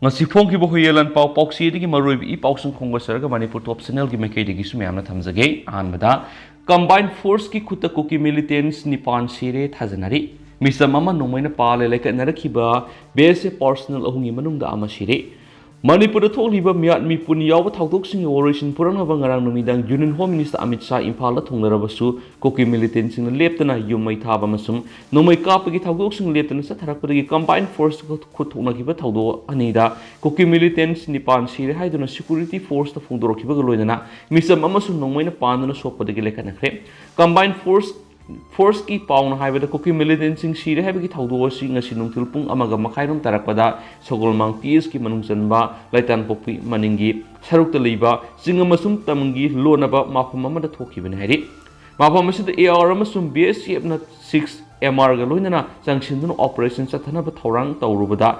ngasi phong ki bo huyelan pau pauksi digi maroi bi pausung khongba sarga Manipur top channel gi mekai digi su myamna thamjage anbada combined force ki khuta kuki militants nipan sire thajanari misam ama nomaina pale leka narakhiba base personal ahungi manungda ama sire Manipur tholiba miyat mi puni yawa thawdok sing operation purang haba ngarang numidang Union Home Minister Amit Shah Imphala thongnarabasu kuki militants sing leptana yumai thaba masum nomai kapagi thawdok sing leptana satharakpagi combined force khuthokna kiba thawdo anida kuki militants nipan sire haiduna security force ta phongdorokiba loinana misam amasu nomaina panduna soppadagi lekanakre combined force ki pauna haibada kuki militants sing sire haibagi thawdo si ngasi nungthil pung amaga makhairum tarakpada sogolmang PS ki manung chanba laitan pokpi maningi sarukta leiba singa masum tamangi lonaba mafam amada thokibani hairi mafam asida AR amasum BSF na 6 MR ga loinana sangsinduna operation sathanaba thorang tawrubada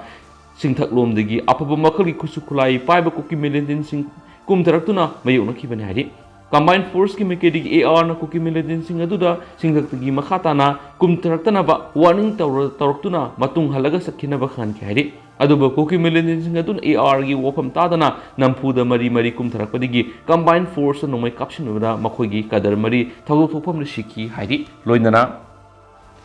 singthak lomdagi apaba makhali khusu khulai paiba kuki militants sing kumtaraktuna mayuna kibani hairi combined force ki mekedi AR na kuki militants sing aduda singthakgi makhatana kumtaraktana ba warning tawraktuna matung halaga sakhina ba khan khairi aduba kuki militants sing adun AR gi wofam tadana nampuda mari kumtharakpadigi combined force no mai kapsinubada makhoigi kadar mari thawdok thokpam shiki hairi loinana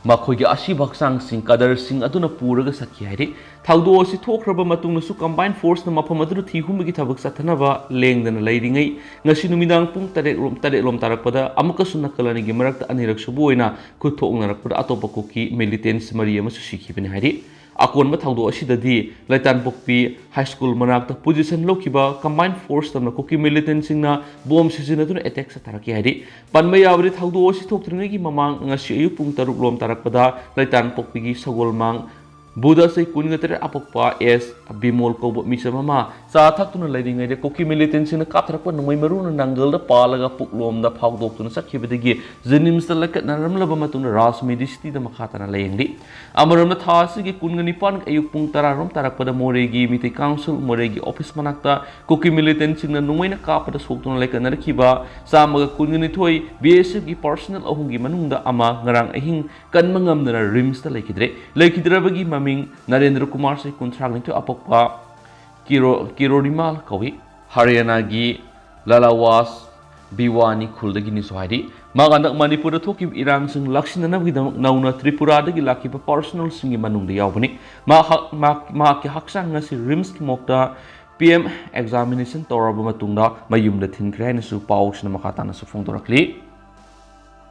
makhoigi asi baksang sing kadar sing aduna puraga sakhi hairi thawdo si thokraba matungna su combined force na mafam aduna thihumgi thabak sathanaba lengdana leiringai ngasi numidang pung 8 lom tarakpada amaka sunna kalani gi marakta anirak suboina khuthoknarakpada atopa kuki militants mari ama su sikhibani hairi akon ma thawdo asidadi laitan pokpi high school manakta position lokiba combined force tamna kuki militants singna bomb sizinaduna attack sataraki hairi panma yabri thawdo si thoktrngai gi mamang ngasi ayu pung 6 lom tarakpada laitan pokpi gi sagolmang Buddha say kuningatre apokpa es bimol ko misamama sa thaktuna leiringai de kuki militants na kapthrakpa numai maruna nangal da palaga puklom da phawdoktuna sakhibadagi jenims da lakat naramlaba matuna ras medicity da makhatana leyengli amaramna thasi gi kungani pan ayuk pung tararom tarakpada moregi miti council moregi office manakta kuki militants na numai na kapada soktuna lekan rakhiba samaga kungani thoi BSF gi personal ahungi manungda ama ngarang ahing kanmangam na rims da lekidrabagi Ming Narendra Kumar se kuntrang nito apokpa kirorimal kawi Haryana gi Lalawas Biwani khuldagi ni sohari magandak Manipur thoki irang sing laksinana gi nauna Tripura dagi lakiba personal singi manungda yawbani ma ki haksang ngasi rims ki mokta PM examination toraba matungda mayumda thinkre na su pausna makhatana su phongdorakli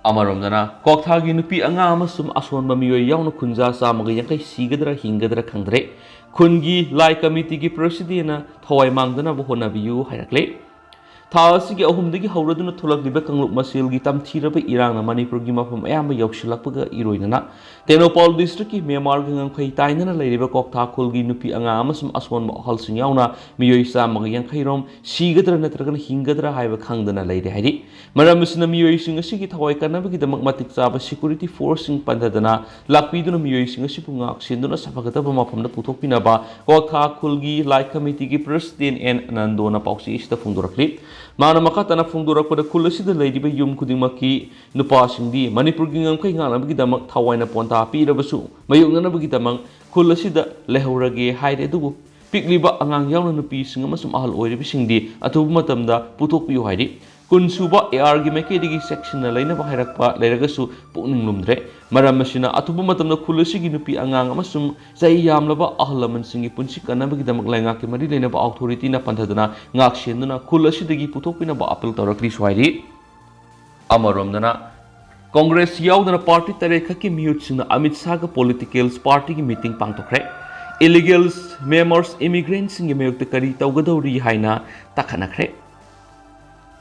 Amaromdana kokthagi nupi anga amasum asonba miyoi yauna khunja samaga yankai sigadra hingadra khangdre khungi lai committee gi president na thawai mangdana bo honabiyu hairakle Thasi gi ahumdagi hauraduna thulakliba kangluk masil gi tamthiraba irang na Manipur gi mafam ayamba yaushilakpaga iroinana Tenopal district ki Myanmar gi ngangkhai tainana leiriba koktha khulgi nupi anga amasum aswan halsing yauna miyoi samaga yankhairom sigadra natragana hingadra haiba khangdana leire hairi maramusna miyoi sing asigi thawai kanabagi damak matik chaba security force sing pandadana lakpiduna miyoi sing asipunga aksinduna sapagataba mafamda puthokpinaba koktha khulgi lai committee gi president en anandona pausi ista phungdorakli Mana makatana phungdurak pada kulasida leidiba yum kudingmaki nupasingdi Manipur gi ngamkai nganabagi damak thawaina ponta pirabasu mayungnanabagi damang kulasida lehorage haire dubu pikliba angang yauna nupi singa masum ahal oiribisingdi atubu matamda puthokpiyu hairi kunsuba AR gi mekedigi section na laina ba hairakpa leiragasu pukning lumdre maram masina atubu matamda kulasigi nupi angang amasum sai yamlaba ahlaman singi punsi kanabagi damak lainga ke mari leina ba authority na panthadana ngak senduna kulasidagi puthokpina ba appeal tawrakli swairi amaromdana Congress yaudana party tarekha ki miyut sina Amit Shah ga political party ki meeting pangtokre illegals members immigrants singi meyukta kari tawgadawri haina takhanakre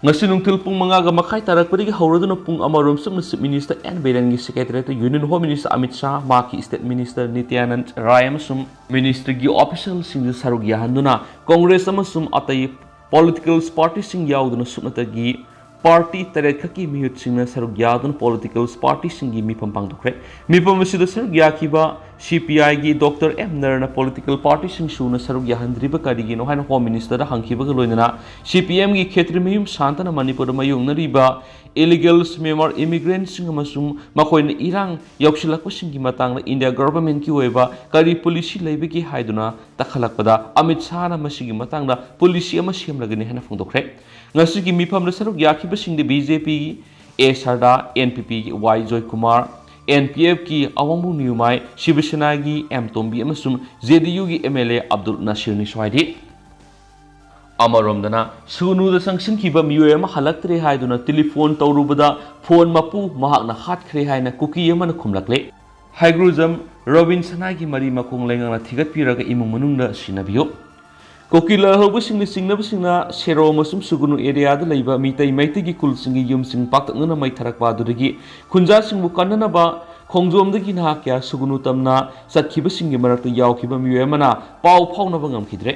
Ngasinung tilpung mga gamakay tarak parigi hauraduna pung amarom sumna Minister and Berengi Secretary to Union Home Minister Amit Shah Maki State Minister Nityanand Rai amasum Minister gi official sing sarugyahan duna Congress amasum atay political party sing yauduna sumnatagi party tarekha ki miyut singna sarugyadun political party singi mipam pangdokre mipam asida sarugyakiba CPI gi Dr. M Narana political party sing suna sarugyahandriba karigi no haina Home Minister da hangkiba loinana CPM gi khetri miyum santana Manipur mayung nariba illegal Myanmar immigrants makoina irang yauksilakpasingi matangna India government ki oiba kari policy leibigi haiduna takhalakpada Amit Shah na masigi matangna policy ama semlagani hana phongdokre ngasigi mifamda saruk yakibasingdi BJP A Sarda NPP ki Y Joy Kumar NPF की अवंगबु न्यूमाई शिवसेना की M तोंबी अमसुम JDU की MLA Abdul Naseer नि स्वाइदि अमरोमदना सुगुनुदा चंगसिनखिबा मियोय अमा हलक्त्रे हाइदुना telephone तौरुबदा phone मपु महाकना हातख्रे हाइना cookie अमना खुमलक्ले हाइग्रुजम robin सना की मरी मखोंग लेंगाना थिगतपिरगा इमुंग मनुंगदा सिनाबियो कोकिला हौबसिंगनि सिंगनबसिंगना sero मसुम सुगुनु एरियादा लैबा मितै मैतिगी कुलसिंगी युमसिंग पाक्तंगना मैथरकबा दुदगी खुंजासिंगबु कन्ननबा खोंजोमदगी नाक्या सुगुनु तमना सत्खिबसिंगी मरक्ता यावखिबा मियोय अमना पाव फाउनबा ngamखिद्रे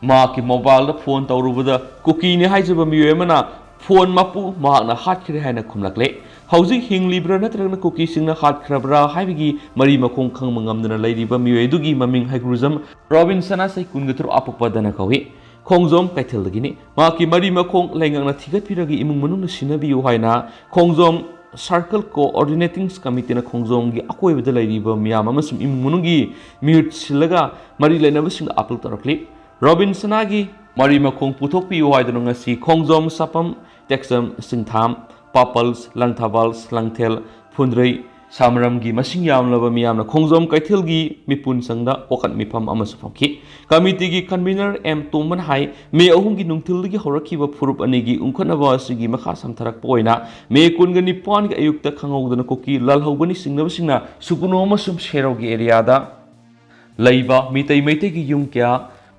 माकी mobile phone तौरुबदा कुकीने हाइजबा मियोय अमना phone मपु महाकना हातख्रे हाइना खुमलक्ले हौजिक हिंगलिब्रा नत्रगना cookie सिंगना हातख्रब्रा हाइबिगी मरी मखोंग खंगम ngamdana लैरिबा मियोय दुगी ममिंग हाइग्रुजम robin सना सै कुनगथुर अपपदना कवि खोंजोम कैथलदगिनि माकी मरी मखोंग लैंगांगना थिगतपिरगी इमुंग मनुंगना सिनाबियो हाइना खोंजोम सर्कल कोऑर्डिनेटिंग कमिटी खोंजोम की अकोइबदा लैरिबा मियाम अमसुम इमुंग मनुंगी म्यूट सिलगा मरी लैनबसिंग अपलोड तौरक्ली रोबिन सना की मरी मखोंग पुथोकपियो हाइदुना ngasi खोंजोम सपम टेक्सम सिंथाम पापल्स लंगथाबल्स लंगथेल फुंद्रै सामरम की मसिंग यामलबा मियामना खोंजोम कैथेल की मिपुन संगदा ओकत मिफम अमसु फमखि कमिटी की कन्वीनर एम तोमन हाई मे अहुम की नुंगथिल की हौरखिबा फुरुप अनेगी उंखनबा असिगी मखा समथरक पोइना मे कुनगनि पान की अयुक्त खंगौदना कोकी ललहौबनि सिंगनबसिंगना सुगुनु अमसुम सेरोगी एरियादा लैबा मितै मैतैगी युम क्या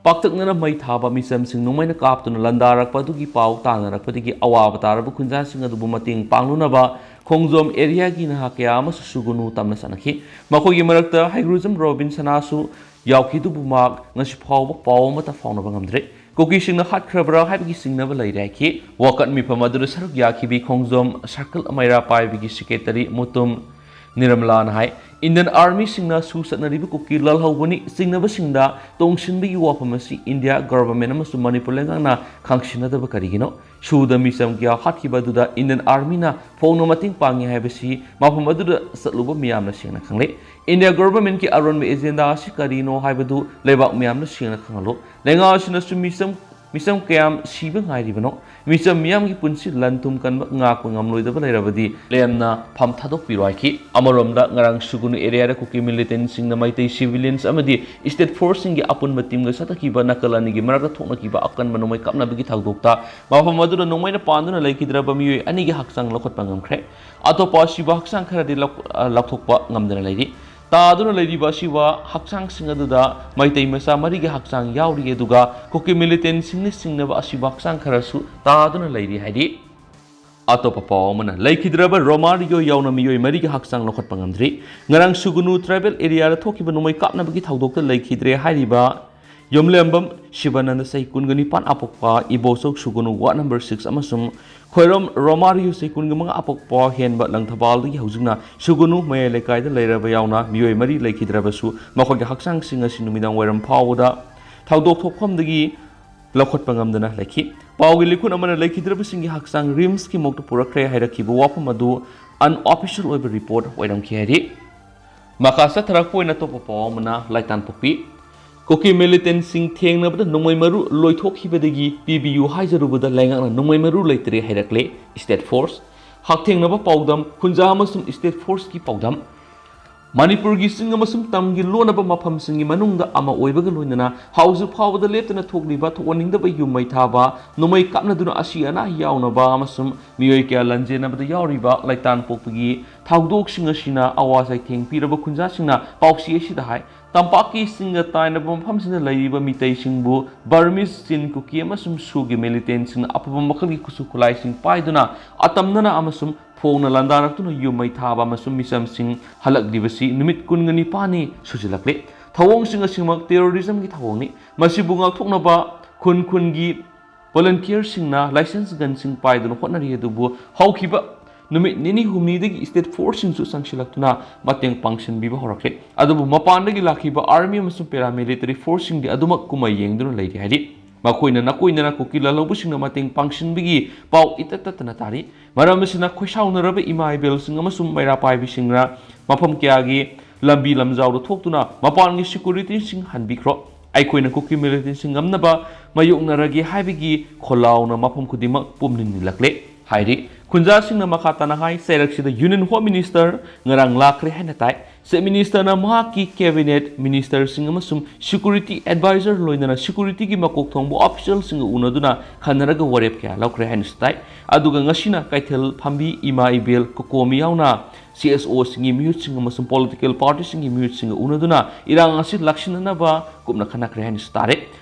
पाक्तकना मै थाबा मिसमसिंग नुमैना कापतुना लंदारकपदुगी पाव तानरकपदगी अवाब तारबु खुंजासिंग अदुबु मतिंग पांगनुनबा खोंजोम एरिया की नहाक्या अमसु सुगुनु तमना सनखि मखोगी मरक्ता हाइग्रुजम रोबिन सनासु यावखिदुबुमाक ngasi फावबा पाव मता फावनबा ngamdre कोकी सिंगना हातख्रब्रा हाइबगी सिंगनबा लैराखि वकत मिफम अदुर सरुक याखिबि खोंजोम सर्कल अमैरा पाइबिगी सेक्रेटरी मुतुम निरमलान हाई इंडियन आर्मी सिंगना सुसनरिबु कुकी ललहौबनि सिंगनबसिंगदा तोंगसिनबिगी वाफमसि इंडिया गवर्नमेंट अमसु मणिपुर लेंगांगना खांगसिनदबा करिगिनो सुदा मिसम क्या हातखिबदुदा इंडियन आर्मी ना फोंनो मतिंग पांगी हाइबसि माफम अदुदा सतलुबा मियामना सिंगना खंगले इंडिया गवर्नमेंट की अरोनबे एजेंडा असि करिनो हाइबदु लेबाक मियामना सिंगना खंगलो लेंगा असिना सु मिसम कयाम सिबा ngairibano मिसम मियाम की पुंसी लंतुम कनबा ngakpa ngamloidaba leirabadi lemna pham thadok pirwaiki amoromda ngarang sugunu area da kuki militant singna maitai civilians amadi state force singi apun batim ga satakiba nakalani gi maraka thokna kiba akan manomai kapna bigi thagdokta mafam aduna nongmaina panduna laikidraba miyoi ani gi haksang lokhot pangam khre atopa siba haksang kharadi lakhokpa ngamdana leiri तादुना लैरिबा सिवा हक्सांग सिंगदुदा मैतै मसा मरिगे हक्सांग यावरि दुगा कोकी militant सिंगनि सिंगनबा असिबा हक्सांग खरसु तादुना लैरि हाइदि अतोप पावमना लैखिद्रबा रोमारियो यावना मियोय मरिगे हक्सांग लखत पंगमद्रि ngarang sugunu tribal area रा थोकिबा नुमै कापनाबगी थावदोक्ता लैखिद्रे हाइरिबा योमलेम्बम शिवानंद सैकुनगनि पान अपोकपा इबोसोक सुगुनु वार्ड नंबर 6 अमसुम खोइरोम रोमारियो सैकुनगमंग अपोकपा हेनबा लंगथबालदगी हौजुगना सुगुनु मय लेकायदा लैरबा यावना मियोय मरि लैखिद्रबसु मखोगे हक्सांग सिंगसि नुमिदांग वैरम फावदा थावदोक थोखमदगी लखोटपा ngamdana लैखि पावगी लिखुन अमना लैखिद्रबसिंगी हक्सांग रिम्स की मोक्तो पुरखरे हाइरखिबा वाफम अदु अनऑफिशियल ओइबा रिपोर्ट ओइरमखि हाइरि माखासा थरकपोइना तोपा पावमना लाइतान पोपी कोकी मिलिटेंट सिंग थेंगनबदा नोंमै मरु लोइथोखिबदगी पीबीयू हाइजरुबदा लैंगांगना नोंमै मरु लैतरे हाइरक्ले स्टेट फोर्स हाकथेंगनबा पावदम खुंजा अमसुम स्टेट फोर्स की पावदम मणिपुर की सिंग अमसुम तमगी लोनबा मफम सिंगी मनुंगदा अमा ओइबगा लोइनना हाउजु फावदा लेप्तना थोकलिबा थोवनिंगदबा युमै थाबा नोंमै कापनादुना असि अना यावनबा अमसुम मियोय क्या लंजेनबदा यावरिबा लाइतान पोकपगी थावदोक सिंगसिना आवाजै थेंग पिरबा खुंजा सिंगना पावसी असिदा हाय तंपाकी सिंग ताइनबा मफम सिंग लैरिबा मितै सिंगबु बर्मिस चिन कुकी अमसुम सुगी मिलिटेंट सिंग अपबा मखलगी कुसु खुलाई सिंग पाइदुना अतमनना अमसुम फोंगना लंदारक्तुना युमै थाबा अमसुम मिसम सिंग हलकदिबसि निमित कुनगनि पानी सुजिलक्ले थवोंग सिंग सिंगमक टेररिज्म की थवोंगनि मसिबु ngakthoknaba खुन खुनगी वॉलंटियर सिंगना लाइसेंस गन सिंग पाइदुना होटनरि अदुबु हौखिबा नुमित निनी हुमनीदगी स्टेट फोर्स सिंगसु संगसिलक्तुना मतेंग पांगसन बिबा होरक्ले अदुबु मपानदगी लाखिबा आर्मी अमसुम पैरामिलिटरी फोर्स सिंगदि अदुमक कुमै येंगदुना लैरि हाइदि ꯃꯈꯣꯏꯅ ꯅꯀꯣꯏꯅꯅ ꯀꯨꯀꯤ ꯂꯂꯧꯕꯁꯤꯡꯅ ꯃꯇꯦꯡ ꯄꯥꯡꯁꯤꯟꯕꯒꯤ ꯄꯥꯎ ꯏꯇꯠꯇꯅ ꯇꯥꯔꯤ ꯃꯔꯝ ꯑꯁꯤꯅ ꯈꯣꯏꯁꯥꯎꯅꯔꯕ ꯏꯃꯥ ꯏꯕꯦꯜꯁꯤꯡ ꯑꯃꯁꯨꯡ ꯃꯩꯔꯥ ꯄꯥꯏꯕꯤꯁꯤꯡꯅ ꯃꯐꯝ ꯀꯌꯥꯒꯤ ꯂꯝꯕꯤ ꯂꯝꯖꯥꯎꯗ ꯊꯣꯛꯇꯨꯅ ꯃꯄꯥꯟꯒꯤ ꯁꯦꯀꯨꯔꯤꯇꯤꯁꯤꯡ ꯍꯟꯕꯤꯈ꯭ꯔꯣ ꯑꯩꯈꯣꯏꯅ ꯀꯨꯀꯤ ꯃꯤꯂꯤꯇꯦꯟꯁꯤꯡ ꯉꯝꯅꯕ ꯃꯥꯌꯣꯛꯅꯔꯒꯦ ꯍꯥꯏꯕꯒꯤ ꯈꯣꯜꯂꯥꯎꯅ ꯃꯐꯝ ꯈꯨꯗꯤꯡꯃꯛ ꯄꯨꯝꯅꯤꯡꯂꯛꯂꯦ ꯍꯥꯏꯔꯤ ꯈꯨꯟꯖꯥꯁꯤꯡꯅ ꯃꯈꯥ ꯇꯥꯅ ꯍꯥꯏ ꯆꯩꯔꯛꯁꯤꯗ ꯌꯨꯅꯤꯌꯟ ꯍꯣꯝ ꯃꯤꯅꯤꯁꯇꯔ ꯉꯔꯥꯡ ꯂꯥꯛꯈ꯭ꯔꯦ ꯍꯥꯏꯅ ꯇꯥꯏ ꯆꯤꯐ ꯃꯤꯅꯤꯁꯇꯔꯅ ꯃꯍꯥꯛꯀꯤ ꯀꯦꯕꯤꯅꯦꯠ ꯃꯤꯅꯤꯁꯇꯔꯁꯤꯡ ꯑꯃꯁꯨꯡ ꯁꯦꯀꯨꯔꯤꯇꯤ ꯑꯦꯗꯚꯥꯏꯖꯔ ꯂꯣꯏꯅꯅ ꯁꯦꯀꯨꯔꯤꯇꯤꯒꯤ ꯃꯀꯣꯛ ꯊꯣꯡꯕ ꯑꯣꯐꯤꯁꯤꯌꯦꯜꯁꯤꯡꯒ ꯎꯅꯗꯨꯅ ꯈꯟꯅꯔꯒ ꯋꯥꯔꯦꯞ ꯀꯌꯥ ꯂꯧꯈ꯭ꯔꯦ ꯍꯥꯏꯅꯁꯨ ꯇꯥꯏ ꯑꯗꯨꯒ ꯉꯁꯤꯅ ꯀꯩꯊꯦꯜ ꯐꯝꯕꯤ ꯏꯃꯥ ꯏꯕꯦꯜ ꯀꯣꯀꯣꯃꯤ ꯌꯥꯎꯅ CSOꯁꯤꯡꯒꯤ ꯃꯤꯍꯨꯠꯁꯤꯡ ꯑꯃꯁꯨꯡ ꯄꯣꯂꯤꯇꯤꯀꯦꯜ ꯄꯥꯔꯇꯤꯁꯤꯡꯒꯤ ꯃꯤꯍꯨꯠꯁꯤꯡꯒ ꯎꯅꯗꯨꯅ ꯏꯔꯥꯡ ꯑꯁꯤ ꯂꯥꯛꯁꯤꯟꯅꯅꯕ ꯀꯨꯞꯅ ꯈꯟꯅꯈ꯭ꯔꯦ ꯍꯥꯏꯅꯁꯨ ꯇꯥꯔꯦ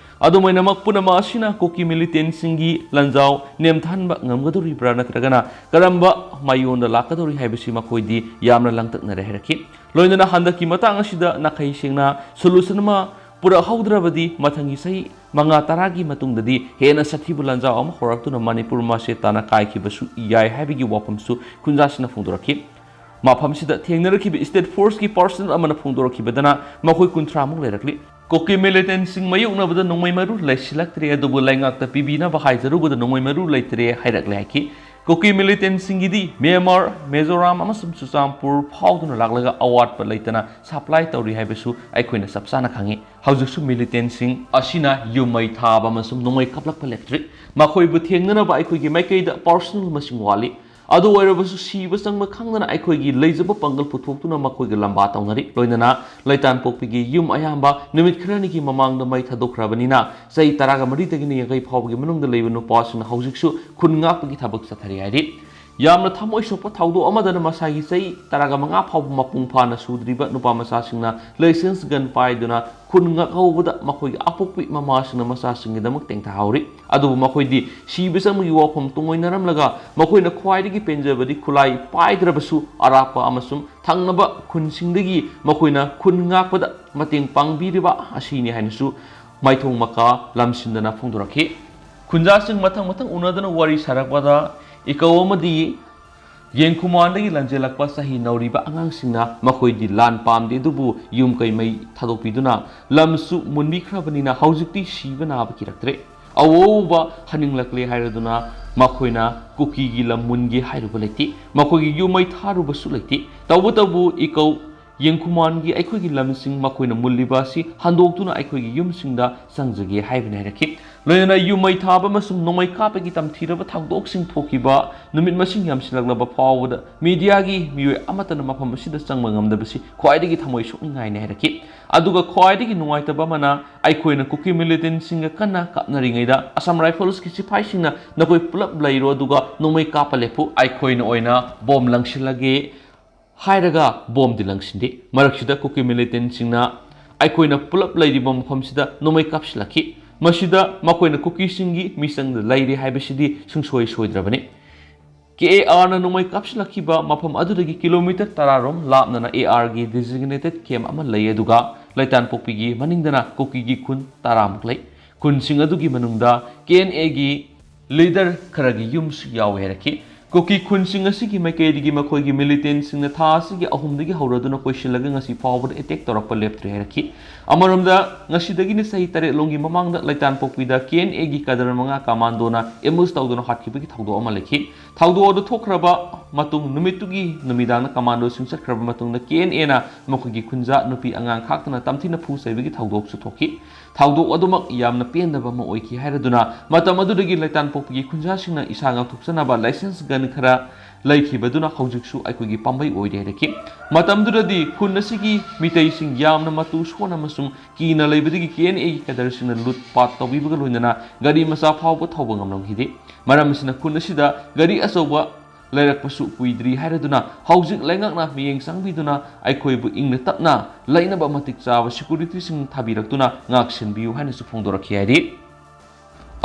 ꯑꯗꯨꯃꯥꯏꯅꯃꯛ ꯄꯨꯝꯅꯃꯛ ꯑꯁꯤꯅ ꯀꯨꯀꯤ ꯃꯤꯂꯤꯇꯦꯟꯁꯤꯡꯒꯤ ꯂꯟꯖꯥꯎ ꯅꯦꯝꯊꯍꯟꯕ ꯉꯝꯒꯗꯧꯔꯤꯕ꯭ꯔꯥ ꯅꯠꯇ꯭ꯔꯒꯅ ꯀꯔꯝꯕ ꯃꯥꯌꯣꯟꯗ ꯂꯥꯛꯀꯗꯧꯔꯤ ꯍꯥꯏꯕꯁꯤ ꯃꯈꯣꯏꯗꯤ ꯌꯥꯝꯅ ꯂꯥꯡꯇꯛꯅꯔꯦ ꯍꯥꯏꯔꯛꯈꯤ ꯂꯣꯏꯅꯅ ꯍꯟꯗꯛꯀꯤ ꯃꯇꯥꯡ ꯑꯁꯤꯗ ꯅꯥꯈꯩ ꯁꯦꯡꯅ ꯁꯣꯂꯨꯁꯟ ꯑꯃ ꯄꯨꯔꯛꯍꯧꯗ꯭ꯔꯕꯗꯤ ꯃꯊꯪꯒꯤ ꯆꯍꯤ 5-10ꯒꯤ ꯃꯇꯨꯡꯗꯗꯤ ꯍꯦꯟꯅ ꯁꯥꯊꯤꯕ ꯂꯟꯖꯥꯎ ꯑꯃ ꯍꯧꯔꯛꯇꯨꯅ ꯃꯅꯤꯄꯨꯔ ꯃꯁꯦ ꯇꯥꯅ ꯀꯥꯏꯈꯤꯕꯁꯨ ꯌꯥꯏ ꯍꯥꯏꯕꯒꯤ ꯋꯥꯐꯝꯁꯨ ꯈꯨꯟꯖꯥꯁꯤꯡꯅ ꯐꯣꯡꯗꯣꯔꯛꯈꯤ ꯃꯐꯝꯁꯤꯗ ꯊꯦꯡꯅꯔꯛꯈꯤꯕ ꯁ꯭ꯇꯦꯠ ꯐꯣꯔꯁꯀꯤ ꯄꯥꯔꯁꯅꯦꯜ ꯑꯃꯅ ꯐꯣꯡꯗꯣꯔꯛꯈꯤꯕꯗꯅ ꯃꯈꯣꯏ 30ꯃꯨꯛ ꯂꯩꯔꯛꯂꯤ ꯀꯨꯀꯤ ꯃꯤꯂꯤꯇꯦꯟꯁꯤꯡ ꯃꯥꯌꯣꯛꯅꯕꯗ ꯅꯣꯡꯃꯩ ꯃꯔꯨ ꯂꯩꯁꯤꯜꯂꯛꯇ꯭ꯔꯦ ꯑꯗꯨꯕꯨ ꯂꯩꯉꯥꯛꯇ ꯄꯤꯕꯤꯅꯕ ꯍꯥꯏꯖꯔꯨꯕꯗ ꯅꯣꯡꯃꯩ ꯃꯔꯨ ꯂꯩꯇ꯭ꯔꯦ ꯍꯥꯏꯔꯛꯂꯦ ꯍꯥꯏꯈꯤ ꯀꯨꯀꯤ ꯃꯤꯂꯤꯇꯦꯟꯁꯤꯡꯒꯤꯗꯤ ꯃ꯭ꯌꯥꯟꯃꯥꯔ ꯃꯤꯖꯣꯔꯥꯝ ꯑꯃꯁꯨꯡ ꯆꯨꯔꯆꯥꯟꯄꯨꯔ ꯐꯥꯎꯗꯨꯅ ꯂꯥꯛꯂꯒ ꯑꯋꯥꯠꯄ ꯂꯩꯇꯅ ꯁꯄ꯭ꯂꯥꯏ ꯇꯧꯔꯤ ꯍꯥꯏꯕꯁꯨ ꯑꯩꯈꯣꯏꯅ ꯆꯞ ꯆꯥꯅ ꯈꯪꯉꯤ ꯍꯧꯖꯤꯛꯁꯨ ꯃꯤꯂꯤꯇꯦꯟꯁꯤꯡ ꯑꯁꯤꯅ ꯌꯨꯝ ꯃꯩ ꯊꯥꯕ ꯑꯃꯁꯨꯡ ꯅꯣꯡꯃꯩ ꯀꯥꯞꯂꯛꯄ ꯂꯦꯞꯇ꯭ꯔꯤ ꯃꯈꯣꯏꯕꯨ ꯊꯦꯡꯅꯅꯕ ꯑꯩꯈꯣꯏꯒꯤ ꯃꯥꯏꯀꯩꯗ ꯄꯥꯔꯁꯅꯦꯜ ꯃꯁꯤꯡ ꯋꯥꯠꯂꯤ ꯑꯗꯨ ꯑꯣꯏꯔꯕꯁꯨ ꯁꯤꯕ ꯆꯪꯕ ꯈꯪꯗꯅ ꯑꯩꯈꯣꯏꯒꯤ ꯂꯩꯖꯕ ꯄꯥꯡꯒꯜ ꯄꯨꯊꯣꯛꯇꯨꯅ ꯃꯈꯣꯏꯒ ꯂꯝꯕꯥ ꯇꯧꯅꯔꯤ ꯂꯣꯏꯅꯅ ꯂꯩꯇꯥꯟꯄꯣꯛꯄꯤꯒꯤ ꯌꯨꯝ ꯑꯌꯥꯝꯕ ꯅꯨꯃꯤꯠ ꯈꯔꯅꯤꯒꯤ ꯃꯃꯥꯡꯗ ꯃꯩ ꯊꯥꯗꯣꯛꯈ꯭ꯔꯕꯅꯤꯅ ꯆꯍꯤ 14ꯗꯒꯤꯅ 50 ꯐꯥꯎꯕꯒꯤ ꯃꯅꯨꯡꯗ ꯂꯩꯕ ꯅꯨꯄꯥꯁꯤꯡꯅ ꯍꯧꯖꯤꯛꯁꯨ ꯈꯨꯟ ꯉꯥꯛꯄꯒꯤ ꯊꯕꯛ ꯆꯠꯊꯔꯤ ꯍꯥꯏꯔꯤ ꯌꯥꯝꯅ ꯊꯃꯣꯏ ꯁꯣꯛꯄ ꯊꯧꯗꯣꯛ ꯑꯃꯗꯅ ꯃꯁꯥꯒꯤ ꯆꯍꯤ 15 ꯐꯥꯎꯕ ꯃꯄꯨꯡ ꯐꯥꯅ ꯁꯨꯗ꯭ꯔꯤꯕ ꯅꯨꯄꯥ ꯃꯆꯥꯁꯤꯡꯅ ꯂꯥꯏꯁꯦꯟꯁ ꯒꯟ ꯄꯥꯏꯗꯨꯅ ꯈꯨꯟ ꯉꯥꯛꯍꯧꯕꯗ ꯃꯈꯣꯏꯒꯤ ꯑꯄꯣꯛꯄꯤ ꯃꯃꯥꯁꯤꯡꯅ ꯃꯆꯥꯁꯤꯡꯒꯤꯗꯃꯛ ꯇꯦꯡꯊꯥꯍꯧꯔꯤ ꯑꯗꯨꯕꯨ ꯃꯈꯣꯏꯗꯤ ꯁꯤꯕ ꯆꯪꯕꯒꯤ ꯋꯥꯐꯝ ꯇꯨꯡꯑꯣꯏꯅꯔꯝꯂꯒ ꯃꯈꯣꯏꯅ ꯈ꯭ꯋꯥꯏꯗꯒꯤ ꯄꯦꯟꯖꯕꯗꯤ ꯈꯨꯠꯂꯥꯏ ꯄꯥꯏꯗ꯭ꯔꯕꯁꯨ ꯑꯔꯥꯞꯄ ꯑꯃꯁꯨꯡ ꯊꯪꯅꯕ ꯈꯨꯟꯁꯤꯡꯗꯒꯤ ꯃꯈꯣꯏꯅ ꯈꯨꯟ ꯉꯥꯛꯄꯗ ꯃꯇꯦꯡ ꯄꯥꯡꯕꯤꯔꯤꯕ ꯑꯁꯤꯅꯤ ꯍꯥꯏꯅꯁꯨ ꯃꯥꯏꯊꯣꯡ ꯃꯀꯥ ꯂꯝꯁꯤꯟꯗꯅ ꯐꯣꯡꯗꯣꯔꯛꯈꯤ ꯈꯨꯟꯖꯥꯁꯤꯡ ꯃꯊꯪ ꯎꯅꯗꯨꯅ ꯋꯥꯔꯤ ꯁꯥꯔꯛꯄꯗ ꯏꯀꯧ ꯑꯃꯗꯤ ꯌꯦꯡꯈꯨꯃꯥꯟꯗꯒꯤ ꯂꯟꯖꯦꯜꯂꯛꯄ ꯆꯍꯤ ꯅꯧꯔꯤꯕ ꯑꯉꯥꯡꯁꯤꯡꯅ ꯃꯈꯣꯏꯗꯤ ꯂꯥꯟ ꯄꯥꯝꯗꯦ ꯑꯗꯨꯕꯨ ꯌꯨꯝ ꯀꯩ ꯃꯩ ꯊꯥꯗꯣꯛꯄꯤꯗꯨꯅ ꯂꯝꯁꯨ ꯃꯨꯟꯕꯤꯈ꯭ꯔꯕꯅꯤꯅ ꯍꯧꯖꯤꯛꯇꯤ ꯁꯤꯕ ꯅꯥꯕ ꯀꯤꯔꯛꯇ꯭ꯔꯦ ꯑꯋꯧꯕ ꯍꯟꯅꯤꯡꯂꯛꯂꯦ ꯍꯥꯏꯔꯗꯨꯅ ꯃꯈꯣꯏꯅ ꯀꯨꯀꯤꯒꯤ ꯂꯝ ꯃꯨꯟꯒꯦ ꯍꯥꯏꯔꯨꯕ ꯂꯩꯇꯦ ꯃꯈꯣꯏꯒꯤ ꯌꯨꯝ ꯃꯩ ꯊꯥꯔꯨꯕꯁꯨ ꯂꯩꯇꯦ ꯇꯧꯕꯇꯕꯨ ꯏꯀꯧ ꯌꯦꯡꯈꯨꯃꯥꯟꯒꯤ ꯑꯩꯈꯣꯏꯒꯤ ꯂꯝꯁꯤꯡ ꯃꯈꯣꯏꯅ ꯃꯨꯜꯂꯤꯕ ꯑꯁꯤ ꯍꯟꯗꯣꯛꯇꯨꯅ ꯑꯩꯈꯣꯏꯒꯤ ꯌꯨꯝꯁꯤꯡꯗ ꯆꯪꯖꯒꯦ ꯍꯥꯏꯕꯅꯤ ꯍꯥꯏꯔꯛꯈꯤ ꯂꯣꯏꯅꯅ ꯌꯨꯝ ꯃꯩ ꯊꯥꯕ ꯑꯃꯁꯨꯡ ꯅꯣꯡꯃꯩ ꯀꯥꯞꯄꯒꯤ ꯇꯝꯊꯤꯔꯕ ꯊꯧꯗꯣꯛꯁꯤꯡ ꯊꯣꯛꯈꯤꯕ ꯅꯨꯃꯤꯠ ꯃꯁꯤꯡ ꯌꯥꯝꯁꯤꯜꯂꯛꯂꯕ ꯐꯥꯎꯕꯗ ꯃꯤꯗꯤꯌꯥꯒꯤ ꯃꯤꯑꯣꯏ ꯑꯃꯠꯇꯅ ꯃꯐꯝ ꯑꯁꯤꯗ ꯆꯪꯕ ꯉꯝꯗꯕꯁꯤ ꯈ꯭ꯋꯥꯏꯗꯒꯤ ꯊꯃꯣꯏ ꯁꯣꯛꯅꯤꯡꯉꯥꯏꯅꯤ ꯍꯥꯏꯔꯛꯈꯤ ꯑꯗꯨꯒ ꯈ꯭ꯋꯥꯏꯗꯒꯤ ꯅꯨꯡꯉꯥꯏꯇꯕ ꯑꯃꯅ ꯑꯩꯈꯣꯏꯅ ꯀꯨꯀꯤ ꯃꯤꯂꯤꯇꯦꯟꯁꯤꯡꯒ ꯀꯟꯅ ꯀꯥꯞꯅꯔꯤꯉꯩꯗ ꯑꯁꯥꯝ ꯔꯥꯏꯐꯜꯁꯀꯤ ꯁꯤꯐꯥꯏꯁꯤꯡꯅ ꯅꯈꯣꯏ ꯄꯨꯂꯞ ꯂꯩꯔꯣ ꯑꯗꯨꯒ ꯅꯣꯡꯃꯩ ꯀꯥꯞꯄ ꯂꯦꯞꯄꯨ ꯑꯩꯈꯣꯏꯅ ꯑꯣꯏꯅ ꯕꯣꯝ ꯂꯪꯁꯤꯜꯂꯒꯦ ꯍꯥꯏꯔꯒ ꯕꯣꯝꯗꯤ ꯂꯪꯁꯤꯟꯗꯦ ꯃꯔꯛꯁꯤꯗ ꯀꯨꯀꯤ ꯃꯤꯂꯤꯇꯦꯟꯁꯤꯡꯅ ꯑꯩꯈꯣꯏꯅ ꯄꯨꯂꯞ ꯂꯩꯔꯤꯕ ꯃꯐꯝꯁꯤꯗ ꯅꯣꯡꯃꯩ ꯀꯥꯞꯁꯤꯜꯂꯛꯈꯤ ꯃꯁꯤꯗ ꯃꯈꯣꯏꯅ ꯀꯨꯀꯤꯁꯤꯡꯒꯤ ꯃꯤꯆꯪꯗ ꯂꯩꯔꯦ ꯍꯥꯏꯕꯁꯤꯗꯤ ꯁꯨꯡꯁꯣꯏ ꯁꯣꯏꯗ꯭ꯔꯕꯅꯤ KARꯅ ꯅꯣꯡꯃꯩ ꯀꯥꯞꯁꯤꯜꯂꯛꯈꯤꯕ ꯃꯐꯝ ꯑꯗꯨꯗꯒꯤ ꯀꯤꯂꯣꯃꯤꯇꯔ 10 ꯂꯥꯞꯅꯅ ARꯒꯤ ꯗꯤꯖꯤꯒꯅꯦꯇꯦꯗ ꯀꯦꯝꯞ ꯑꯃ ꯂꯩ ꯑꯗꯨꯒ ꯂꯩꯇꯥꯟꯄꯣꯛꯄꯤꯒꯤ ꯃꯅꯤꯡꯗꯅ ꯀꯨꯀꯤꯒꯤ ꯈꯨꯟ 10ꯃꯨꯛ ꯂꯩ ꯈꯨꯟꯁꯤꯡ ꯑꯗꯨꯒꯤ ꯃꯅꯨꯡꯗ KNAꯒꯤ ꯂꯤꯗꯔ ꯈꯔꯒꯤ ꯌꯨꯝꯁꯨ ꯌꯥꯎꯏ ꯍꯥꯏꯔꯛꯈꯤ ꯀꯨꯀꯤ ꯈꯨꯟꯁꯤꯡ ꯑꯁꯤꯒꯤ ꯃꯥꯏꯀꯩꯗꯒꯤ ꯃꯈꯣꯏꯒꯤ ꯃꯤꯂꯤꯇꯦꯟꯁꯤꯡꯅ ꯊꯥ ꯑꯁꯤꯒꯤ 3ꯗꯒꯤ ꯍꯧꯔꯗꯨꯅ ꯀꯣꯏꯁꯤꯜꯂꯒ ꯉꯁꯤ ꯐꯥꯎꯕꯗ ꯑꯦꯇꯦꯛ ꯇꯧꯔꯛꯄ ꯂꯦꯞꯇ꯭ꯔꯦ ꯍꯥꯏꯔꯛꯈꯤ ꯑꯃꯔꯣꯝꯗ ꯉꯁꯤꯗꯒꯤꯅ ꯆꯍꯤ 8 ꯃꯃꯥꯡꯗ ꯂꯩꯇꯥꯟꯄꯣꯛꯄꯤꯗ KNAꯒꯤ ꯀꯗꯔ 5 ꯀꯃꯥꯟꯗꯣꯅ ꯑꯦꯝꯕꯨꯁ ꯇꯧꯗꯨꯅ ꯍꯥꯠꯈꯤꯕꯒꯤ ꯊꯧꯗꯣꯛ ꯑꯃ ꯂꯩꯈꯤ ꯊꯧꯗꯣꯛ ꯑꯗꯨ ꯊꯣꯛꯈ꯭ꯔꯕ ꯃꯇꯨꯡ ꯅꯨꯃꯤꯠꯇꯨꯒꯤ ꯅꯨꯃꯤꯗꯥꯡꯗ ꯀꯃꯥꯟꯗꯣꯁꯤꯡ ꯆꯠꯈ꯭ꯔꯕ ꯃꯇꯨꯡꯗ KNAꯅ ꯃꯈꯣꯏꯒꯤ ꯈꯨꯟꯖꯥ ꯅꯨꯄꯤ ꯑꯉꯥꯡ ꯈꯥꯛꯇꯅ ꯇꯝꯊꯤꯅ ꯐꯨ ꯆꯩꯕꯒꯤ ꯊꯧꯗꯣꯛꯁꯨ ꯊꯣꯛꯈꯤ ꯊꯧꯗꯣꯛ ꯑꯗꯨꯃꯛ ꯌꯥꯝꯅ ꯄꯦꯟꯗꯕ ꯑꯃ ꯑꯣꯏꯈꯤ ꯍꯥꯏꯔꯗꯨꯅ ꯃꯇꯝ ꯑꯗꯨꯗꯒꯤ ꯂꯩꯇꯥꯟꯄꯣꯛꯄꯤꯒꯤ ꯈꯨꯟꯖꯥꯁꯤꯡꯅ ꯏꯁꯥ ꯉꯥꯛꯊꯣꯛꯆꯅꯕ ꯂꯥꯏꯁꯦꯟꯁ ꯒꯟ ꯈꯔ ꯂꯩꯈꯤꯕꯗꯨꯅ ꯍꯧꯖꯤꯛꯁꯨ ꯑꯩꯈꯣꯏꯒꯤ ꯄꯥꯝꯕꯩ ꯑꯣꯏꯔꯦ ꯍꯥꯏꯔꯛꯈꯤ ꯃꯇꯝꯗꯨꯗꯗꯤ ꯈꯨꯟ ꯑꯁꯤꯒꯤ ꯃꯤꯇꯩꯁꯤꯡ ꯌꯥꯝꯅ ꯃꯇꯨ ꯁꯣꯟ ꯑꯃꯁꯨꯡ ꯀꯤꯅ ꯂꯩꯕꯗꯒꯤ KNAꯒꯤ ꯀꯗꯔꯁꯤꯡꯅ ꯂꯨꯠ ꯄꯥꯠ ꯇꯧꯕꯤꯕꯒ ꯂꯣꯏꯅꯅ ꯒꯥꯔꯤ ꯃꯆꯥ ꯐꯥꯎꯕ ꯊꯧꯕ ꯉꯝꯂꯝꯈꯤꯗꯦ ꯃꯔꯝ ꯑꯁꯤꯅ ꯈꯨꯟ ꯑꯁꯤꯗ ꯒꯥꯔꯤ ꯑꯆꯧꯕ ꯂꯩꯔꯛꯄꯁꯨ ꯀꯨꯏꯗ꯭ꯔꯤ ꯍꯥꯏꯔꯗꯨꯅ ꯍꯧꯖꯤꯛ ꯂꯩꯉꯥꯛꯅ ꯃꯤꯠꯌꯦꯡ ꯆꯪꯕꯤꯗꯨꯅ ꯑꯩꯈꯣꯏꯕꯨ ꯏꯪꯅ ꯇꯞꯅ ꯂꯩꯅꯕ ꯃꯇꯤꯛ ꯆꯥꯕ ꯁꯦꯀꯨꯔꯤꯇꯤꯁꯤꯡ ꯊꯥꯕꯤꯔꯛꯇꯨꯅ ꯉꯥꯛꯁꯤꯟꯕꯤꯌꯨ ꯍꯥꯏꯅꯁꯨ ꯐꯣꯡꯗꯣꯔꯛꯈꯤ ꯍꯥꯏꯔꯤ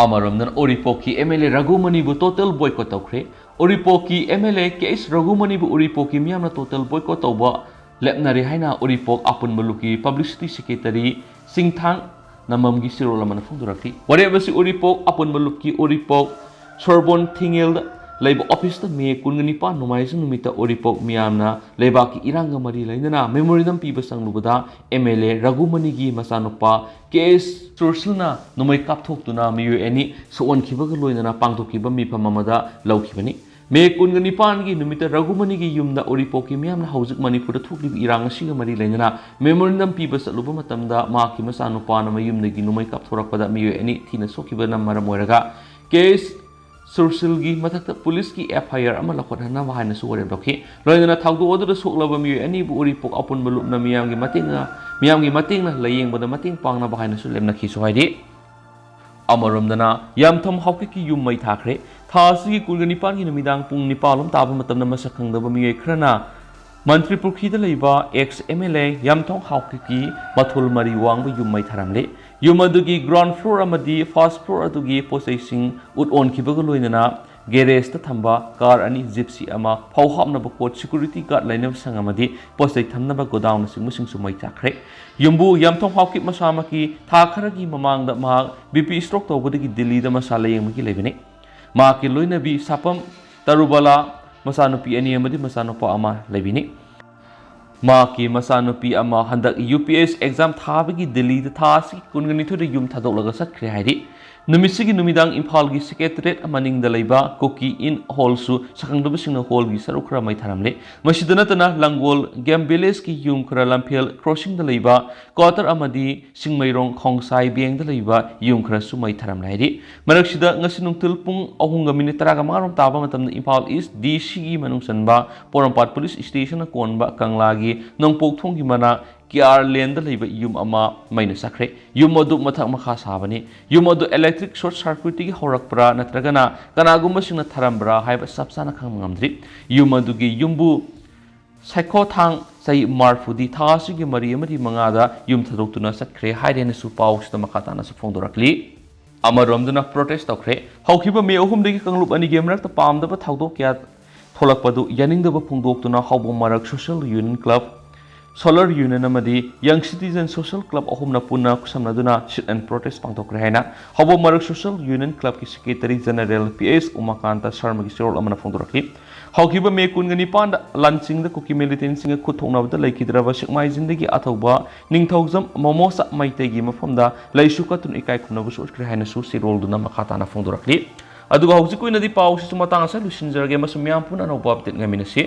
ꯑꯃꯔꯣꯝꯗꯅ ꯎꯔꯤꯄꯣꯛꯀꯤ MLA ꯔꯘꯨꯃꯅꯤꯕꯨ ꯇꯣꯇꯦꯜ ꯕꯣꯏꯀꯣꯠ ꯇꯧꯈ꯭ꯔꯦ ꯎꯔꯤꯄꯣꯛꯀꯤ MLA KS ꯔꯘꯨꯃꯅꯤꯕꯨ ꯎꯔꯤꯄꯣꯛꯀꯤ ꯃꯤꯌꯥꯝꯅ ꯇꯣꯇꯦꯜ ꯕꯣꯏꯀꯣꯠ ꯇꯧꯕ ꯂꯦꯞꯅꯔꯦ ꯍꯥꯏꯅ ꯎꯔꯤꯄꯣꯛ ꯑꯄꯨꯟꯕ ꯂꯨꯞꯀꯤ ꯄꯕ꯭ꯂꯤꯁꯤꯇꯤ ꯁꯦꯀ꯭ꯔꯦꯇꯔꯤ ꯆꯤꯡꯊꯥꯡ ꯅꯃꯝꯒꯤ ꯆꯤꯔꯣꯜ ꯑꯃꯅ ꯐꯣꯡꯗꯣꯔꯛꯈꯤ ꯋꯥꯔꯦꯞ ꯑꯁꯤ ꯎꯔꯤꯄꯣꯛ ꯑꯄꯨꯟꯕ ꯂꯨꯞꯀꯤ ꯎꯔꯤꯄꯣꯛ ꯁꯣꯔꯕꯣꯟ ꯊꯤꯡꯉꯦꯜꯗ ꯂꯩꯕ ꯑꯣꯐꯤꯁꯇ ꯃꯦ 19 ꯅꯣꯡꯃꯥꯏꯖꯤꯡ ꯅꯨꯃꯤꯠꯇ ꯑꯣꯔꯤꯄꯣꯛ ꯃꯤꯌꯥꯝꯅ ꯂꯩꯕꯥꯛꯀꯤ ꯏꯔꯥꯡꯒ ꯃꯔꯤ ꯂꯩꯅꯅ ꯃꯦꯃꯣꯔꯦꯟꯗꯝ ꯄꯤꯕ ꯆꯪꯂꯨꯕꯗ MLA ꯔꯘꯨꯃꯅꯤꯒꯤ ꯃꯆꯥꯅꯨꯄꯥ KS ꯆꯨꯔꯁꯤꯜꯅ ꯅꯣꯡꯃꯩ ꯀꯥꯞꯊꯣꯛꯇꯨꯅ ꯃꯤꯑꯣꯏ 2 ꯁꯣꯛꯍꯟꯈꯤꯕꯒ ꯂꯣꯏꯅꯅ ꯄꯥꯡꯊꯣꯛꯈꯤꯕ ꯃꯤꯐꯝ ꯑꯃꯗ ꯂꯧꯈꯤꯕꯅꯤ꯫ ꯃꯦ 19ꯒꯤ ꯅꯨꯃꯤꯠꯇ ꯔꯘꯨꯃꯅꯤꯒꯤ ꯌꯨꯝꯗ ꯑꯣꯔꯤꯄꯣꯛꯀꯤ ꯃꯤꯌꯥꯝꯅ ꯍꯧꯖꯤꯛ ꯃꯅꯤꯄꯨꯔꯗ ꯊꯣꯛꯂꯤꯕ ꯏꯔꯥꯡ ꯑꯁꯤꯒ ꯃꯔꯤ ꯂꯩꯅꯅ ꯃꯦꯃꯣꯔꯦꯟꯗꯝ ꯄꯤꯕ ꯆꯠꯂꯨꯕ ꯃꯇꯝꯗ ꯃꯍꯥꯛꯀꯤ ꯃꯆꯥꯅꯨꯄꯥꯅ ꯃꯌꯨꯝꯗꯒꯤ ꯅꯣꯡꯃꯩ ꯀꯥꯞꯊꯣꯔꯛꯄꯗ ꯃꯤꯑꯣꯏ 2 ꯊꯤꯅ ꯁꯣꯛꯈꯤꯕꯅ ꯃꯔꯝ ꯑꯣꯏꯔꯒ KS ꯆꯨꯔꯁꯤꯜꯒꯤ ꯃꯊꯛꯇ ꯄꯨꯂꯤꯁꯀꯤ FIR ꯑꯃ ꯂꯧꯈꯠꯍꯟꯅꯕ ꯍꯥꯏꯅꯁꯨ ꯋꯥꯔꯦꯞ ꯂꯧꯈꯤ꯫ ꯂꯣꯏꯅꯅ ꯊꯧꯗꯣꯛ ꯑꯗꯨꯗ ꯁꯣꯛꯂꯕ ꯃꯤꯑꯣꯏ 2ꯕꯨ ꯑꯣꯔꯤꯄꯣꯛ ꯑꯄꯨꯟꯕ ꯂꯨꯞꯅ ꯃꯤꯌꯥꯝꯒꯤ ꯃꯇꯦꯡꯅ ꯂꯥꯌꯦꯡꯕꯗ ꯃꯇꯦꯡ ꯄꯥꯡꯅꯕ ꯍꯥꯏꯅꯁꯨ ꯂꯦꯞꯅꯈꯤꯁꯨ ꯍꯥꯏꯔꯤ꯫ ꯑꯃꯔꯣꯝꯗꯅ ꯌꯥꯝꯊꯝ ꯍꯥꯎꯀꯤꯛꯀꯤ ꯌꯨꯝ ꯃꯩ ꯊꯥꯈ꯭ꯔꯦ꯫ ꯊꯥ ꯑꯁꯤꯒꯤ 19ꯒꯤ ꯅꯨꯃꯤꯗꯥꯡ ꯄꯨꯡ 9 ꯇꯥꯕ ꯃꯇꯝꯗ ꯃꯁꯛ ꯈꯪꯗꯕ ꯃꯤꯑꯣꯏ ꯈꯔꯅ ꯃꯟꯇ꯭ꯔꯤꯄꯨꯈ꯭ꯔꯤꯗ ꯂꯩꯕ MLA ꯌꯥꯝꯊꯝ ꯍꯥꯎꯀꯤꯛꯀꯤ ꯃꯊꯣꯜ ꯃꯔꯤ ꯋꯥꯡꯕ ꯌꯨꯝ ꯃꯩ ꯊꯥꯔꯝꯂꯦ꯫ ꯌꯨꯝ ꯑꯗꯨꯒꯤ ꯒ꯭ꯔꯥꯎꯟ ꯐ꯭ꯂꯣꯔ ꯑꯃꯗꯤ ꯐꯥꯔꯁꯠ ꯐ꯭ꯂꯣꯔ ꯑꯗꯨꯒꯤ ꯄꯣꯠꯆꯩꯁꯤꯡ ꯑꯣꯟꯈꯤꯕꯒ ꯂꯣꯏꯅꯅ ꯒꯦꯔꯦꯖꯇ ꯊꯝꯕ ꯀꯥꯔ 2, ꯖꯤꯞꯁꯤ ꯑꯃ, ꯐꯧ ꯍꯥꯞꯅꯕ ꯄꯣꯠ, ꯁꯦꯀ꯭ꯌꯨꯔꯤꯇꯤ ꯒꯥꯔꯗ ꯂꯩꯅꯕ ꯁꯪ ꯑꯃꯗꯤ ꯄꯣꯠꯆꯩ ꯊꯝꯅꯕ ꯒꯣꯗꯥꯎꯟꯅꯆꯤꯡꯕꯁꯤꯡꯁꯨ ꯃꯩ ꯆꯥꯛꯈ꯭ꯔꯦ꯫ ꯌꯨꯝꯕꯨ ꯌꯥꯝꯊꯝ ꯍꯥꯎꯀꯤꯛ ꯃꯁꯥꯃꯛꯀꯤ ꯊꯥ ꯈꯔꯒꯤ ꯃꯃꯥꯡꯗ ꯃꯍꯥꯛ BP ꯁ꯭ꯇ꯭ꯔꯣꯛ ꯇꯧꯕꯗꯒꯤ ꯗꯤꯜꯂꯤꯗ ꯃꯁꯥ ꯂꯥꯌꯦꯡꯕꯒꯤ ꯂꯩꯕꯅꯤ꯫ ꯃꯍꯥꯛꯀꯤ ꯂꯣꯏꯅꯕꯤ ꯁꯥꯄꯝ ꯇꯔꯨꯕꯥꯂꯥ ꯃꯆꯥꯅꯨꯄꯤ 2 ꯑꯃꯗꯤ ꯃꯆꯥꯅꯨꯄꯥ ꯑꯃ ꯂꯩꯕꯤꯅꯤ꯫ ꯃꯍꯥꯛꯀꯤ ꯃꯆꯥꯅꯨꯄꯤ ꯑꯃ ꯍꯟꯗꯛ UPSC ꯑꯦꯛꯖꯥꯝ ꯊꯥꯕꯒꯤ ꯗꯤꯜꯂꯤꯗ ꯊꯥ ꯑꯁꯤꯒꯤ 22ꯗ ꯌꯨꯝ ꯊꯥꯗꯣꯛꯂꯒ ꯆꯠꯈ꯭ꯔꯦ ꯍꯥꯏꯔꯤ꯫ ꯅꯨꯃꯤꯠꯁꯤꯒꯤ ꯅꯨꯃꯤꯗꯥꯡ ꯏꯝꯐꯥꯜꯒꯤ ꯁꯦꯀ꯭ꯔꯦꯇꯔꯤꯌꯦꯠ ꯃꯅꯤꯡꯗ ꯂꯩꯕ ꯀꯨꯀꯤ ꯏꯟ ꯍꯣꯜꯁꯨ ꯁꯛꯈꯪꯗꯕꯁꯤꯡꯅ ꯍꯣꯜꯒꯤ ꯁꯔꯨꯛ ꯈꯔ ꯃꯩ ꯊꯥꯔꯝꯂꯦ꯫ ꯃꯁꯤꯗ ꯅꯠꯇꯅ ꯂꯪꯒꯣꯜ ꯒꯦꯝ ꯚꯤꯂꯦꯖꯀꯤ ꯌꯨꯝ ꯈꯔ, ꯂꯝꯐꯦꯜ ꯀ꯭ꯔꯣꯁꯤꯡꯗ ꯂꯩꯕ ꯀ꯭ꯋꯥꯇꯔ ꯑꯃꯗꯤ ꯆꯤꯡꯃꯩꯔꯣꯡ ꯈꯣꯡꯁꯥꯏ ꯕꯦꯡꯗ ꯂꯩꯕ ꯌꯨꯝ ꯈꯔꯁꯨ ꯃꯩ ꯊꯥꯔꯝꯂꯦ ꯍꯥꯏꯔꯤ꯫ ꯃꯔꯛꯁꯤꯗ ꯉꯁꯤ ꯅꯨꯡꯊꯤꯜ ꯄꯨꯡ 3:15 ꯇꯥꯕ ꯃꯇꯝꯗ ꯏꯝꯐꯥꯜ ꯏꯁ DCꯒꯤ ꯃꯅꯨꯡ ꯆꯟꯕ ꯄꯣꯔꯣꯝꯄꯥꯠ ꯄꯨꯂꯤꯁ ꯁ꯭ꯇꯦꯁꯟꯅ ꯀꯣꯟꯕ ꯀꯪꯂꯥꯒꯤ ꯅꯣꯡꯄꯣꯛꯊꯣꯡꯒꯤ ꯃꯅꯥꯛ KR ꯂꯦꯟꯗ ꯂꯩꯕ ꯌꯨꯝ ꯑꯃ ꯃꯩꯅ ꯆꯥꯛꯈ꯭ꯔꯦ꯫ ꯌꯨꯝ ꯑꯗꯨ ꯃꯊꯛ ꯃꯈꯥ ꯁꯥꯕꯅꯤ꯫ ꯌꯨꯝ ꯑꯗꯨ ꯏꯂꯦꯛꯇ꯭ꯔꯤꯛ ꯁꯣꯔꯠ ꯁꯔꯀ꯭ꯌꯨꯠꯇꯒꯤ ꯍꯧꯔꯛꯄ꯭ꯔꯥ ꯅꯠꯇ꯭ꯔꯒꯅ ꯀꯅꯥꯒꯨꯝꯕꯁꯤꯡꯅ ꯊꯥꯔꯝꯕ꯭ꯔꯥ ꯍꯥꯏꯕ ꯆꯞ ꯆꯥꯅ ꯈꯪꯕ ꯉꯝꯗ꯭ꯔꯤ꯫ ꯌꯨꯝ ꯑꯗꯨꯒꯤ ꯌꯨꯝꯕꯨ ꯁꯥꯏꯈꯣꯊꯥꯡ ꯆꯍꯤ 40ꯗꯤ ꯊꯥ ꯑꯁꯤꯒꯤ 4 ꯑꯃꯗꯤ 5ꯗ ꯌꯨꯝ ꯊꯥꯗꯣꯛꯇꯨꯅ ꯆꯠꯈ꯭ꯔꯦ ꯍꯥꯏꯔꯦꯅꯁꯨ ꯄꯥꯎꯁꯤꯗ ꯃꯈꯥ ꯇꯥꯅꯁꯨ ꯐꯣꯡꯗꯣꯔꯛꯂꯤ꯫ ꯑꯃꯔꯣꯝꯗꯅ ꯄ꯭ꯔꯣꯇꯦꯁ ꯇꯧꯈ꯭ꯔꯦ꯫ ꯍꯧꯈꯤꯕ ꯃꯦ 3ꯗꯒꯤ ꯀꯥꯡꯂꯨꯞ ꯑꯅꯤꯒꯤ ꯃꯔꯛꯇ ꯄꯥꯝꯗꯕ ꯊꯧꯗꯣꯛ ꯀꯌꯥ ꯊꯣꯛꯂꯛꯄꯗꯨ ꯌꯥꯅꯤꯡꯗꯕ ꯐꯣꯡꯗꯣꯛꯇꯨꯅ ꯍꯧꯕ ꯃꯔꯛ social union club, solar union ꯑꯃꯗꯤ ꯌꯪ ꯁꯤꯇꯤꯖꯟ ꯁꯣꯁꯤꯌꯦꯜ ꯀ꯭ꯂꯕ ꯑꯍꯨꯝꯅ ꯄꯨꯟꯅ ꯈꯨꯠꯁꯝꯅꯗꯨꯅ ꯁꯤꯠ ꯑꯦꯟ ꯄ꯭ꯔꯣꯇꯦꯁ ꯄꯥꯡꯊꯣꯛꯈ꯭ꯔꯦ ꯍꯥꯏꯅ ꯍꯧꯕ ꯃꯔꯛ ꯁꯣꯁꯤꯌꯦꯜ ꯌꯨꯅꯤꯌꯟ ꯀ꯭ꯂꯕꯀꯤ ꯁꯦꯀ꯭ꯔꯦꯇꯔꯤ ꯖꯦꯅꯔꯦꯜ PS ꯎꯃꯥꯀꯥꯟꯇ ꯁꯔꯃꯒꯤ ꯆꯦꯔꯣꯜ ꯑꯃꯅ ꯐꯣꯡꯗꯣꯔꯛꯂꯤ꯫ ꯍꯧꯈꯤꯕ ꯃꯦ 19ꯗ ꯂꯥꯟꯆꯤꯡꯗ ꯀꯨꯀꯤ ꯃꯤꯂꯤꯇꯦꯟꯁꯤꯡꯒ ꯈꯨꯠ ꯊꯣꯛꯅꯕꯗ ꯂꯩꯈꯤꯗ꯭ꯔꯕ ꯁꯦꯛꯃꯥꯏꯖꯤꯟꯗꯒꯤ ꯑꯊꯧꯕ ꯅꯤꯡꯊꯧꯖꯝ ꯃꯣꯃꯣꯆꯥ ꯃꯩꯇꯩꯒꯤ ꯃꯐꯝꯗ ꯂꯩꯁꯨ ꯀꯠꯇꯨꯅ ꯏꯀꯥꯏ ꯈꯨꯝꯅꯕꯁꯨ ꯎꯠꯈ꯭ꯔꯦ ꯍꯥꯏꯅꯁꯨ ꯆꯦꯔꯣꯜꯗꯨꯅ ꯃꯈꯥ ꯇꯥꯅ ꯐꯣꯡꯗꯣꯔꯛꯂꯤ꯫ ꯑꯗꯨꯒ ꯍꯧꯖꯤꯛ ꯑꯣꯏꯅꯗꯤ ꯄꯥꯎꯁꯤꯁꯨ ꯃꯇꯥꯡ ꯑꯁꯤꯗ ꯂꯣꯏꯁꯤꯟꯖꯔꯒꯦ ꯑꯃꯁꯨꯡ ꯃꯤꯌꯥꯝ ꯄꯨꯟꯅ ꯑꯅꯧꯕ ꯑꯞꯗꯦꯠ ꯉꯥꯏꯃꯤꯟꯅꯁꯤ꯫